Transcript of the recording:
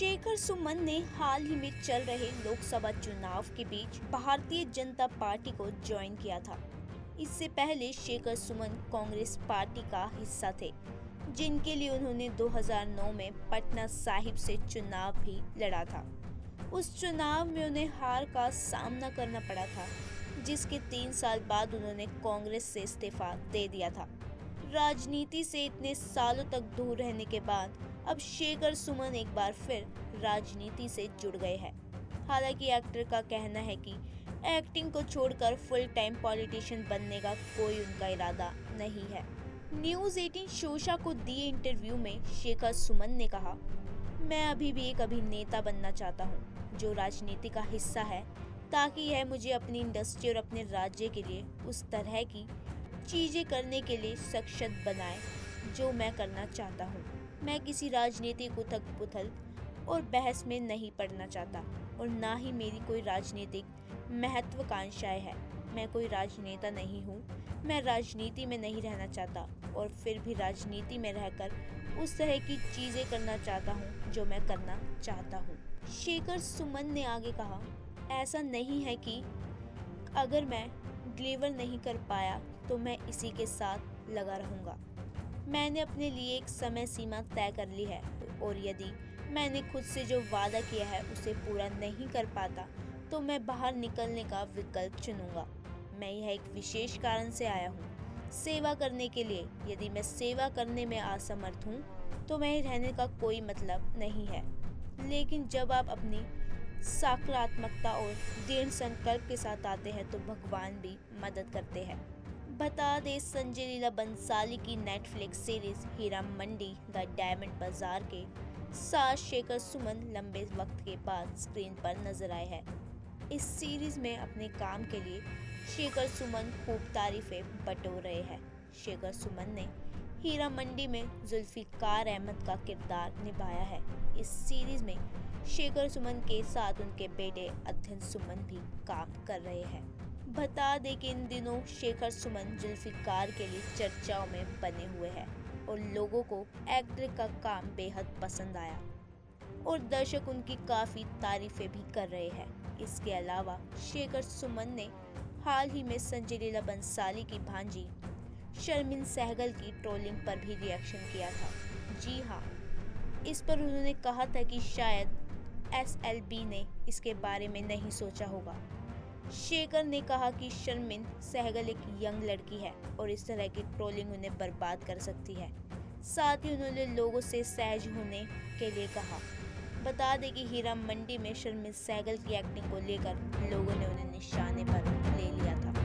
शेखर सुमन ने हाल ही में चल रहे लोकसभा चुनाव के बीच भारतीय जनता पार्टी को ज्वाइन किया था। इससे पहले शेखर सुमन कांग्रेस पार्टी का हिस्सा थे, जिनके लिए उन्होंने 2009 में पटना साहिब से चुनाव भी लड़ा था। उस चुनाव में उन्हें हार का सामना करना पड़ा था, जिसके 3 साल बाद उन्होंने कांग्रेस से इस्तीफा दे दिया था। राजनीति से इतने सालों तक दूर रहने के बाद अब शेखर सुमन एक बार फिर राजनीति से जुड़ गए हैं। हालांकि एक्टर का कहना है कि एक्टिंग को छोड़कर फुल टाइम पॉलिटिशियन बनने का कोई उनका इरादा नहीं है। न्यूज़ 18 शोशा को दिए इंटरव्यू में शेखर सुमन ने कहा, मैं अभी भी एक अभिनेता बनना चाहता हूँ जो राजनीति का हिस्सा है, ताकि यह मुझे अपनी इंडस्ट्री और अपने राज्य के लिए उस तरह की चीज़ें करने के लिए सक्षम बनाए जो मैं करना चाहता हूँ। मैं किसी राजनीतिक उथल पुथल और बहस में नहीं पड़ना चाहता और ना ही मेरी कोई राजनीतिक महत्वाकांक्षाएं है। मैं कोई राजनेता नहीं हूँ, मैं राजनीति में नहीं रहना चाहता और फिर भी राजनीति में रहकर उस तरह की चीज़ें करना चाहता हूँ जो मैं करना चाहता हूँ। शेखर सुमन ने आगे कहा, ऐसा नहीं है कि अगर मैं डिलीवर नहीं कर पाया तो मैं इसी के साथ लगा रहूँगा। मैंने अपने लिए एक समय सीमा तय कर ली है और यदि मैंने खुद से जो वादा किया है उसे पूरा नहीं कर पाता तो मैं बाहर निकलने का विकल्प चुनूंगा। मैं यह एक विशेष कारण से आया हूँ, सेवा करने के लिए। यदि मैं सेवा करने में असमर्थ हूँ तो मैं रहने का कोई मतलब नहीं है। लेकिन जब आप अपनी सकारात्मकता और दृढ़ संकल्प के साथ आते हैं तो भगवान भी मदद करते हैं। बता दे, संजय लीला बंसाली की Netflix series Heera Mandi the diamond Bazaar के साथ शेखर सुमन लंबे वक्त के बाद स्क्रीन पर नजर आए हैं। इस सीरीज में अपने काम के लिए शेखर सुमन खूब तारीफें बटोर रहे हैं। शेखर सुमन ने हीरा मंडी में जुल्फिकार अहमद का किरदार निभाया है। इस सीरीज में शेखर सुमन के साथ उनके बेटे अध्ययन सुमन भी काम कर रहे हैं। बता दें कि इन दिनों शेखर सुमन जुल्फिकार के लिए चर्चाओं में बने हुए हैं और लोगों को एक्टर का काम बेहद पसंद आया और दर्शक उनकी काफ़ी तारीफें भी कर रहे हैं। इसके अलावा शेखर सुमन ने हाल ही में संजय लीला बंसाली की भांजी शर्मिन सहगल की ट्रोलिंग पर भी रिएक्शन किया था। जी हाँ, इस पर उन्होंने कहा था कि शायद SLB ने इसके बारे में नहीं सोचा होगा। शेखर ने कहा कि शर्मिन सहगल एक यंग लड़की है और इस तरह की ट्रोलिंग उन्हें बर्बाद कर सकती है। साथ ही उन्होंने लोगों से सहज होने के लिए कहा। बता दें कि हीरा मंडी में शर्मिन सहगल की एक्टिंग को लेकर लोगों ने उन्हें निशाने पर ले लिया था।